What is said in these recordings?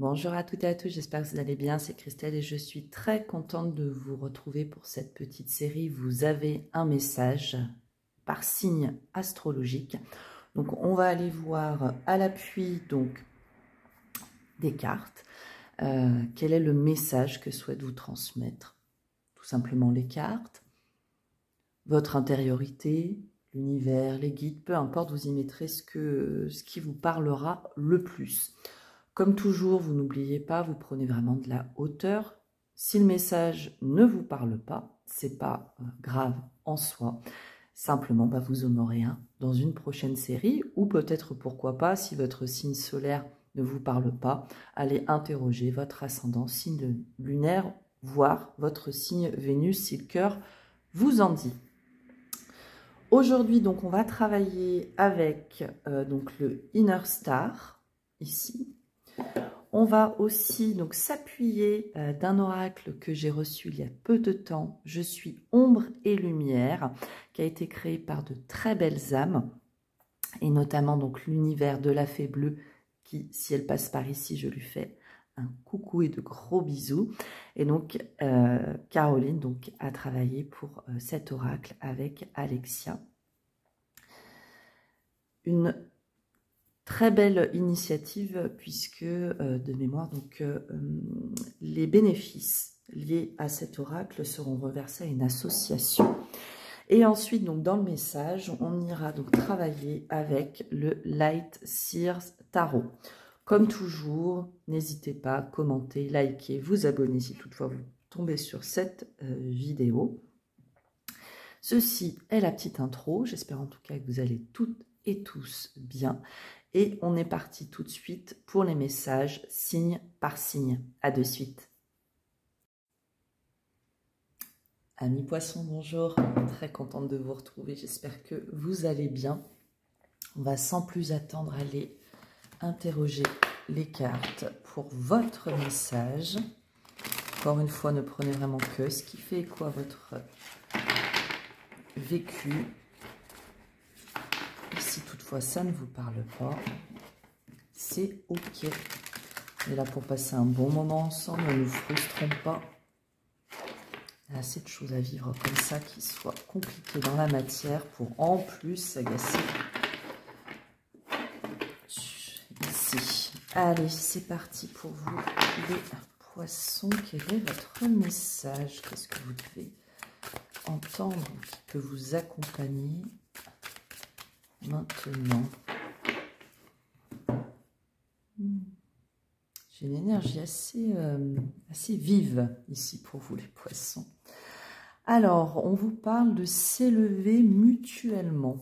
Bonjour à toutes et à tous, j'espère que vous allez bien, c'est Christelle et je suis très contente de vous retrouver pour cette petite série. Vous avez un message par signe astrologique. Donc on va aller voir à l'appui donc des cartes, quel est le message que souhaitent vous transmettre. Tout simplement les cartes, votre intériorité, l'univers, les guides, peu importe, vous y mettrez ce qui vous parlera le plus. Comme toujours, vous n'oubliez pas, vous prenez vraiment de la hauteur. Si le message ne vous parle pas, c'est pas grave en soi. Simplement, vous en aurez un dans une prochaine série, ou peut-être, pourquoi pas, si votre signe solaire ne vous parle pas, allez interroger votre ascendant, signe lunaire, voire votre signe Vénus, si le cœur vous en dit. Aujourd'hui, donc, on va travailler avec donc le Inner Star, ici. On va aussi donc s'appuyer d'un oracle que j'ai reçu il y a peu de temps. Je suis ombre et lumière, qui a été créé par de très belles âmes, et notamment donc l'univers de la fée bleue, qui, si elle passe par ici, je lui fais un coucou et de gros bisous. Et donc Caroline donc a travaillé pour cet oracle avec Alexia. Une très belle initiative puisque, de mémoire, donc, les bénéfices liés à cet oracle seront reversés à une association. Et ensuite, donc, dans le message, on ira donc travailler avec le Light Seers Tarot. Comme toujours, n'hésitez pas à commenter, liker, vous abonner si toutefois vous tombez sur cette vidéo. Ceci est la petite intro. J'espère en tout cas que vous allez toutes et tous bien. Et on est parti tout de suite pour les messages signe par signe. À de suite. Amis poissons, bonjour. Très contente de vous retrouver. J'espère que vous allez bien. On va sans plus attendre aller interroger les cartes pour votre message. Encore une fois, ne prenez vraiment que ce qui fait écho à votre vécu. Et si toutefois ça ne vous parle pas, c'est ok. On est là pour passer un bon moment ensemble, ne nous frustrons pas. Il y a assez de choses à vivre comme ça qui soient compliquées dans la matière pour en plus s'agacer ici. Allez, c'est parti pour vous les poissons. Quel est votre message? Qu'est-ce que vous devez entendre qui peut vous accompagner maintenant? J'ai une énergie assez vive ici pour vous les poissons. Alors, on vous parle de s'élever mutuellement.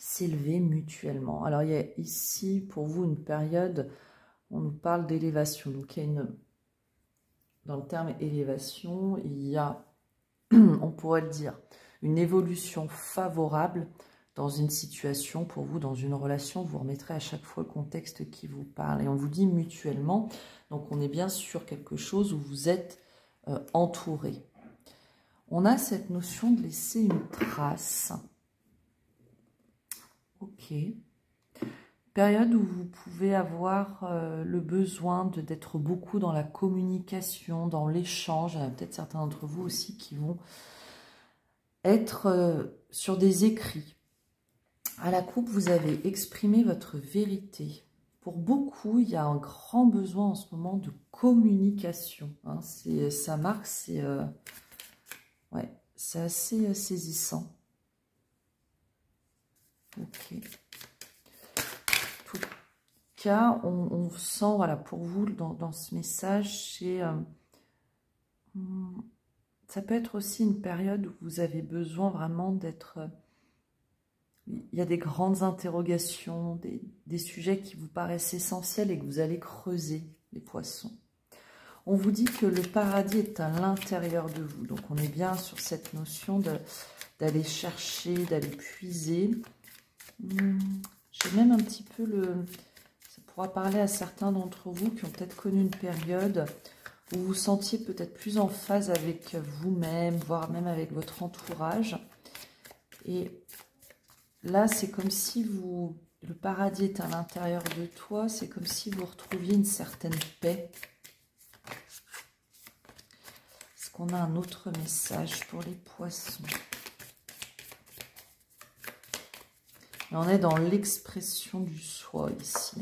S'élever mutuellement. Alors, il y a ici pour vous une période, on nous parle d'élévation. Donc, il y a dans le terme élévation, il y a, on pourrait le dire, une évolution favorable dans une situation, pour vous, dans une relation. Vous remettrez à chaque fois le contexte qui vous parle. Et on vous dit mutuellement, donc on est bien sur quelque chose où vous êtes entouré. On a cette notion de laisser une trace. Ok. Période où vous pouvez avoir le besoin d'être beaucoup dans la communication, dans l'échange. Il y en a peut-être certains d'entre vous aussi qui vont être sur des écrits. À la coupe, vous avez exprimé votre vérité. Pour beaucoup, il y a un grand besoin en ce moment de communication. Hein. Ça marque, c'est assez saisissant. Ok. En tout cas, on sent, voilà, pour vous, dans ce message, ça peut être aussi une période où vous avez besoin vraiment d'être... Il y a des grandes interrogations, des sujets qui vous paraissent essentiels et que vous allez creuser, les poissons. On vous dit que le paradis est à l'intérieur de vous. Donc, on est bien sur cette notion d'aller chercher, d'aller puiser. J'ai même un petit peu ça pourra parler à certains d'entre vous qui ont peut-être connu une période où vous vous sentiez peut-être plus en phase avec vous-même, voire même avec votre entourage. Et là, c'est comme si vous le paradis est à l'intérieur de toi. C'est comme si vous retrouviez une certaine paix. Est-ce qu'on a un autre message pour les poissons? Et on est dans l'expression du soi ici.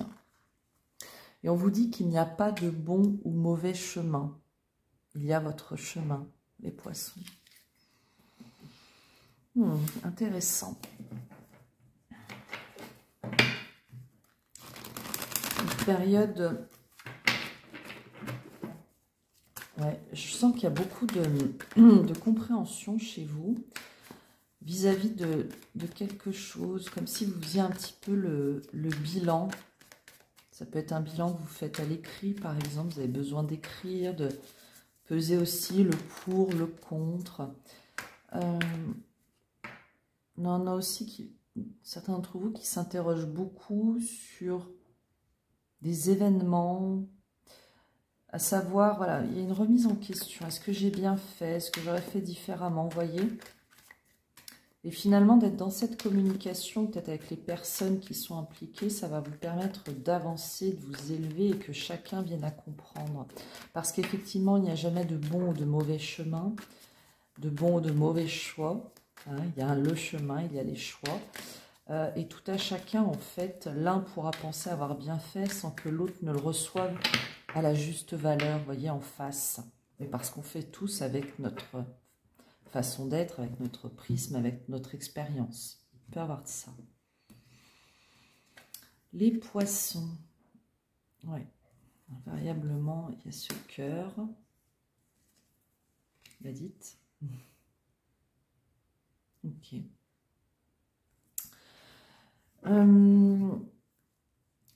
Et on vous dit qu'il n'y a pas de bon ou mauvais chemin. Il y a votre chemin, les poissons. Intéressant. Une période... Ouais, je sens qu'il y a beaucoup de compréhension chez vous vis-à-vis de quelque chose, comme si vous faisiez un petit peu le bilan. Ça peut être un bilan que vous faites à l'écrit, par exemple. Vous avez besoin d'écrire, de peser aussi le pour, le contre. On en a aussi certains d'entre vous qui s'interrogent beaucoup sur des événements, à savoir, voilà, il y a une remise en question. Est-ce que j'ai bien fait? Est-ce que j'aurais fait différemment? Vous voyez? Et finalement, d'être dans cette communication, peut-être avec les personnes qui sont impliquées, ça va vous permettre d'avancer, de vous élever et que chacun vienne à comprendre. Parce qu'effectivement, il n'y a jamais de bon ou de mauvais chemin, de bon ou de mauvais choix. Hein, il y a le chemin, il y a les choix. Et tout à chacun, en fait, l'un pourra penser avoir bien fait sans que l'autre ne le reçoive à la juste valeur, vous voyez, en face. Mais parce qu'on fait tous avec notre façon d'être, avec notre prisme, avec notre expérience. Il peut y avoir de ça. Les poissons. Ouais. Invariablement, il y a ce cœur. La dite. Ok.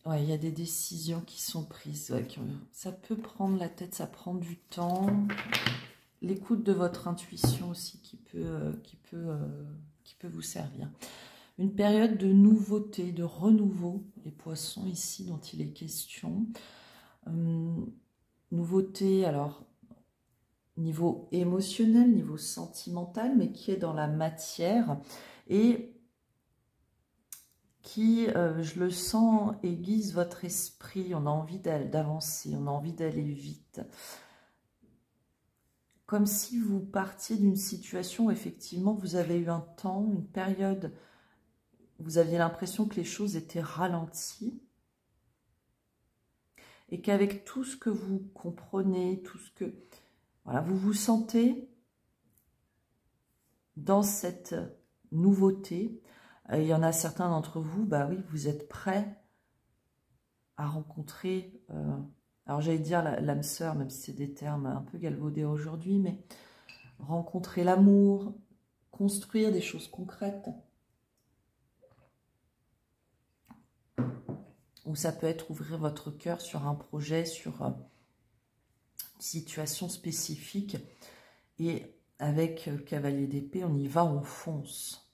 Ouais, il y a des décisions qui sont prises. Ouais, ça peut prendre la tête, ça prend du temps. L'écoute de votre intuition aussi qui peut vous servir. Une période de nouveauté, de renouveau, les poissons ici dont il est question. Nouveauté, alors, niveau émotionnel, niveau sentimental, mais qui est dans la matière et qui, je le sens, aiguise votre esprit. On a envie d'avancer, on a envie d'aller vite. Comme si vous partiez d'une situation où effectivement vous avez eu un temps, une période, vous aviez l'impression que les choses étaient ralenties et qu'avec tout ce que vous comprenez, tout ce que... Voilà, vous vous sentez dans cette nouveauté. Il y en a certains d'entre vous, bah oui, vous êtes prêts à rencontrer, alors j'allais dire l'âme sœur, même si c'est des termes un peu galvaudés aujourd'hui, mais rencontrer l'amour, construire des choses concrètes. Ou ça peut être ouvrir votre cœur sur un projet, sur une situation spécifique. Et avec le cavalier d'épée, on y va, on fonce.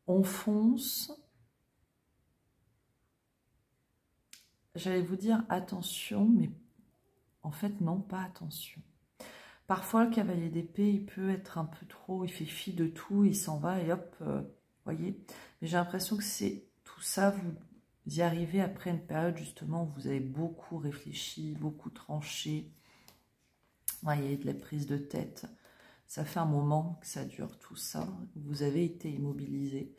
On fonce. J'allais vous dire attention, mais en fait non, pas attention. Parfois le cavalier d'épée, il peut être un peu trop, il fait fi de tout, il s'en va et hop, voyez. Mais j'ai l'impression que c'est tout ça, vous y arrivez après une période justement où vous avez beaucoup réfléchi, beaucoup tranché. Voyez, de la prise de tête. Ça fait un moment que ça dure tout ça. Vous avez été immobilisé.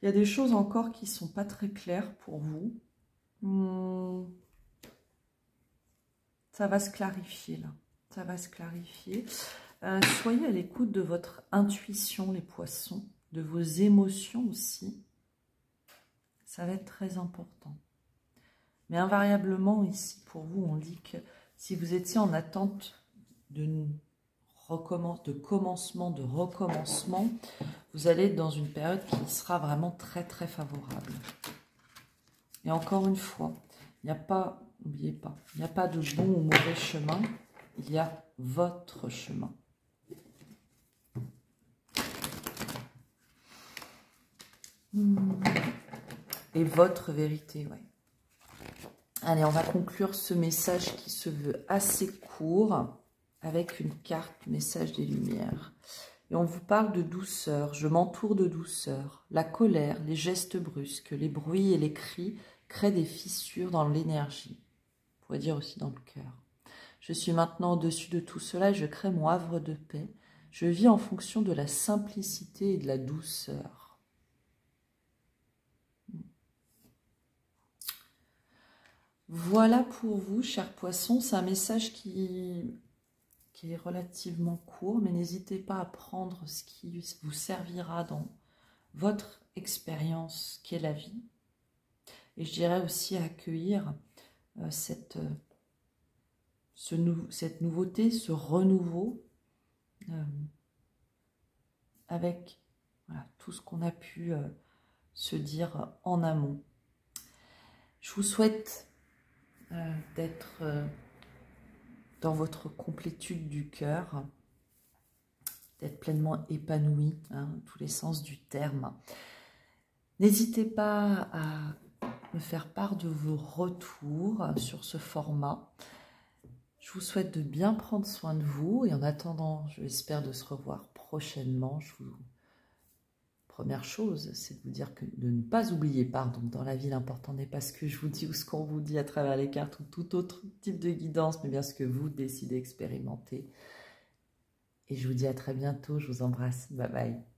Il y a des choses encore qui ne sont pas très claires pour vous. Ça va se clarifier là. Ça va se clarifier. Soyez à l'écoute de votre intuition, les poissons, de vos émotions aussi. Ça va être très important. Mais invariablement, ici, pour vous, on dit que si vous étiez en attente de recommencement, vous allez être dans une période qui sera vraiment très, très favorable. Et encore une fois, il n'y a pas, n'oubliez pas, il n'y a pas de bon ou mauvais chemin, il y a votre chemin. Et votre vérité, ouais. Allez, on va conclure ce message qui se veut assez court avec une carte message des lumières. Et on vous parle de douceur, je m'entoure de douceur. La colère, les gestes brusques, les bruits et les cris créent des fissures dans l'énergie. On pourrait dire aussi dans le cœur. Je suis maintenant au-dessus de tout cela et je crée mon havre de paix. Je vis en fonction de la simplicité et de la douceur. Voilà pour vous, chers poissons. C'est un message qui est relativement court, mais n'hésitez pas à prendre ce qui vous servira dans votre expérience qu'est la vie. Et je dirais aussi à accueillir cette nouveauté, ce renouveau, avec voilà, tout ce qu'on a pu se dire en amont. Je vous souhaite d'être dans votre complétude du cœur, d'être pleinement épanoui, tous les sens du terme. N'hésitez pas à me faire part de vos retours sur ce format. Je vous souhaite de bien prendre soin de vous et en attendant, j'espère de se revoir prochainement. Première chose, c'est de vous dire de ne pas oublier, dans la vie, l'important n'est pas ce que je vous dis ou ce qu'on vous dit à travers les cartes ou tout autre type de guidance, mais bien ce que vous décidez d'expérimenter. Et je vous dis à très bientôt, je vous embrasse, bye bye.